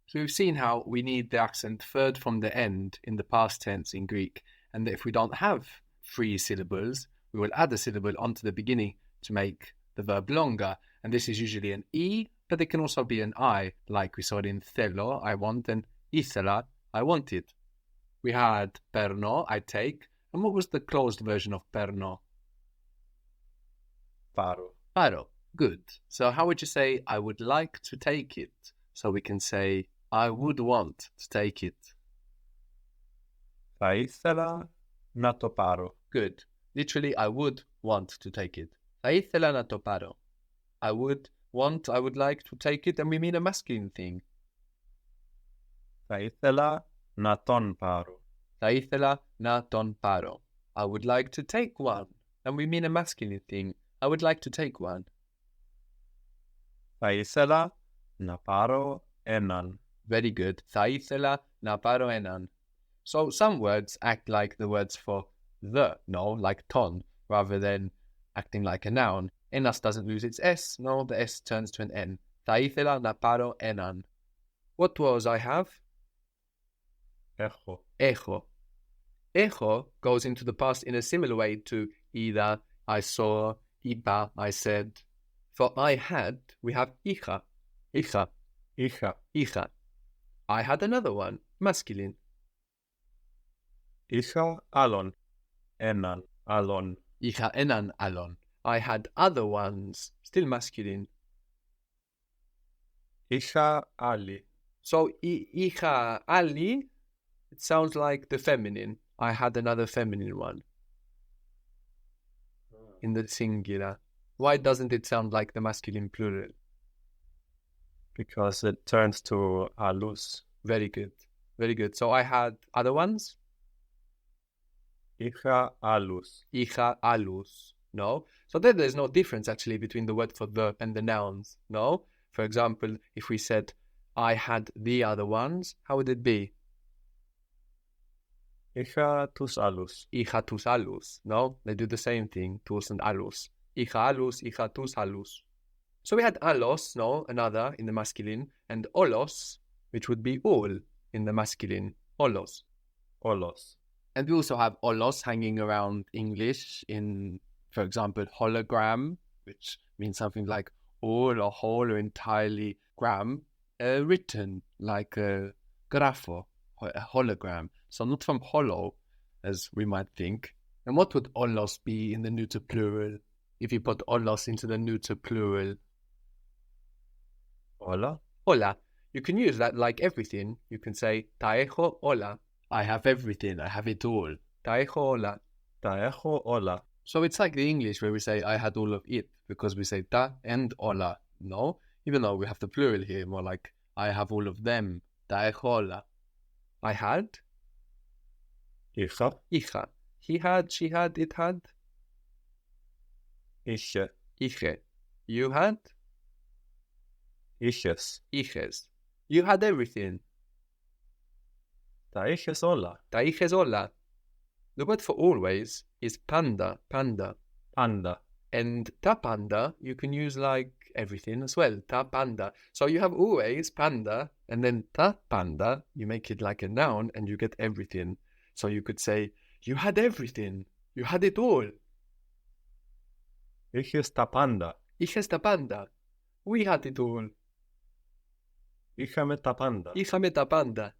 So we've seen how we need the accent third from the end in the past tense in Greek, and that if we don't have 3 syllables, we will add a syllable onto the beginning to make the verb longer, and this is usually an E, but it can also be an I, like we saw it in θέλω, I want, and ήθελα, I wanted. We had παίρνω, I take, and what was the closed version of παίρνω? Πάρω. Πάρω. Good. So how would you say I would like to take it? So we can say I would want to take it. Θα ήθελα να το πάρω. Good. Literally, I would want to take it. Θα ήθελα να το πάρω. I would want, I would like to take it, and we mean a masculine thing. Θα ήθελα να τον πάρω. Θα ήθελα να τον πάρω. I would like to take one, and we mean a masculine thing. I would like to take one. Θα ήθελα να πάρω έναν. Very good. Θα ήθελα να πάρω έναν. So some words act like the words for the, no, like ton, rather than acting like a noun. Ένας doesn't lose its S, no, the S turns to an N. Θα ήθελα να πάρω έναν. What was I have? Έχω. Έχω. Έχω goes into the past in a similar way to either I saw, είπα, I said. For I had, we have είχα. Είχα. Είχα. Είχα. I had another one, masculine. Είχα άλλον. Έναν άλλον. Είχα έναν άλλον. I had other ones, still masculine. Είχα άλλη. So, είχα άλλη, it sounds like the feminine. I had another feminine one. In the singular. Why doesn't it sound like the masculine plural? Because it turns to alus. Very good. Very good. So I had other ones? Είχα άλλους. Είχα άλλους. No? So there's no difference actually between the word for the and the nouns. No? For example, if we said, I had the other ones, how would it be? Είχα τους άλλους. Είχα τους άλλους. No? They do the same thing, τους and άλλους. Είχα άλλους, είχα τους άλλους. So we had allos, no, another in the masculine, and olos, which would be all in the masculine. Olos. Όλος. And we also have olos hanging around English in, for example, hologram, which means something like all or whole or entirely gram, written like a grapho, a hologram. So not from hollow, as we might think. And what would olos be in the neuter plural? If you put olos into the neuter plural? Όλα. Hola. You can use that like everything. You can say, ta έχω όλα. I have everything. I have it all. Ta έχω όλα. Τα έχω όλα. So it's like the English where we say, I had all of it, because we say ta and όλα. No? Even though we have the plural here, more like, I have all of them. Ta έχω όλα. I had. Είχα. Είχα. He had, she had, it had. Είχε. Είχε. You had. Είχες. Είχες. You had everything. Τα είχες όλα. Τα είχες όλα. The word for always is panda, panda. Πάντα. And ta panda, you can use like everything as well. Ta panda. So you have always panda, and then ta panda, you make it like a noun and you get everything. So you could say, you had everything. You had it all. Είχες τα πάντα. Είχες τα πάντα. We had it all. Είχαμε τα πάντα. Είχαμε τα πάντα.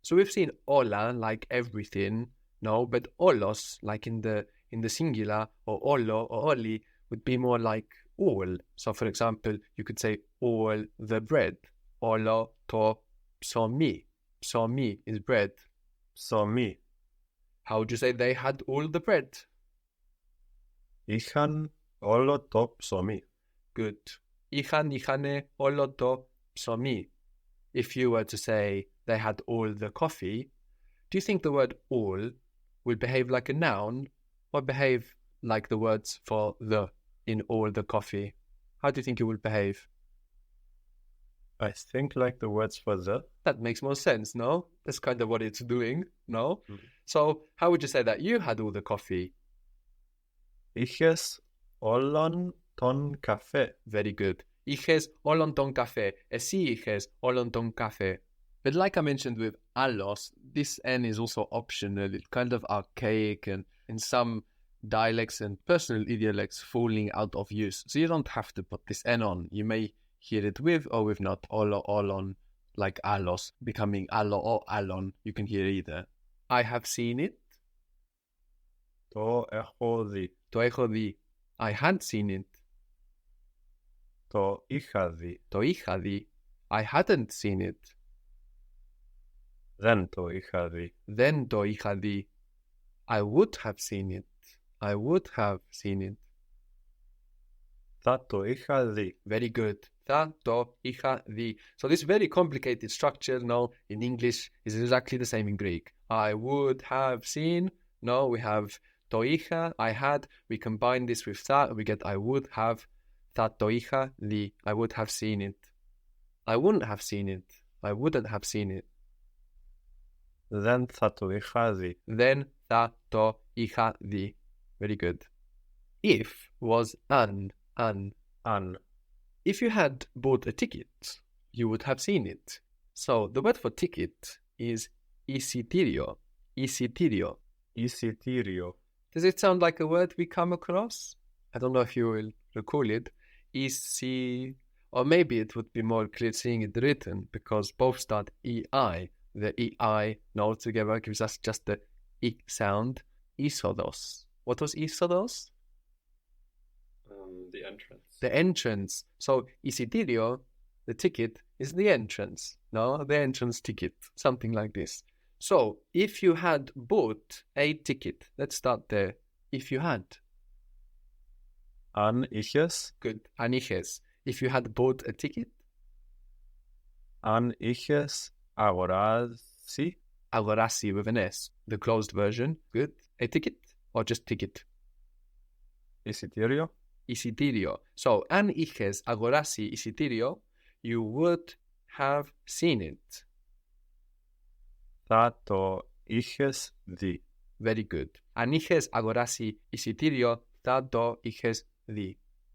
So we've seen όλα like everything, no, but olos like in the singular, or olo or oli would be more like all. So for example, you could say all the bread. Όλο το ψωμί. Ψωμί is bread. Ψωμί. How would you say they had all the bread? Είχαν όλο το ψωμί. Good. Είχανε όλο το ψωμί. If you were to say they had all the coffee, do you think the word all will behave like a noun or behave like the words for the in all the coffee? How do you think it will behave? I think like the words for the. That makes more sense, no? That's kind of what it's doing, no? So how would you say that you had all the coffee? Είχες όλον τον καφέ. Very good. Είχες όλον τον καφέ. Εσύ είχες όλον τον καφέ. But like I mentioned with allos, this N is also optional. It's kind of archaic and in some dialects and personal dialects falling out of use. So you don't have to put this N on. You may hear it with or with not, all on, like allos, becoming allo or allon. You can hear either. I have seen it. Το έχω δει. Το έχω δει. I had seen it. Το είχα δει. Το είχα δει. I hadn't seen it. Δεν το είχα δει. Δεν το είχα δει. I would have seen it. I would have seen it. Θα το είχα δει. Very good. Θα το είχα δει. So this very complicated structure now in English is exactly the same in Greek. I would have seen. No, we have το είχα, I had. We combine this with θα, we get I would have. Θα το είχα δει. I would have seen it. I wouldn't have seen it. I wouldn't have seen it. Δεν θα το είχα δει. Δεν θα το είχα δει. Very good. If was an. Αν. If you had bought a ticket, you would have seen it. So the word for ticket is εισιτήριο. Εισιτήριο. Εισιτήριο. Does it sound like a word we come across? I don't know if you will recall it. Or maybe it would be more clear seeing it written because both start EI. The EI now together gives us just the I sound. Είσοδος. What was είσοδος? The entrance. The entrance. So εισιτήριο, the ticket, is the entrance. No, the entrance ticket. Something like this. So if you had bought a ticket, let's start there. If you had. Αν είχες. Good. Αν είχες. If you had bought a ticket. Αν είχες αγοράσει. Αγοράσει with an S. The closed version. Good. A ticket or just ticket? Εισιτήριο. Εισιτήριο. So, αν είχες αγοράσει εισιτήριο, you would have seen it. Θα το είχες δει. Very good. Αν είχες αγοράσει εισιτήριο, θα το είχες δει.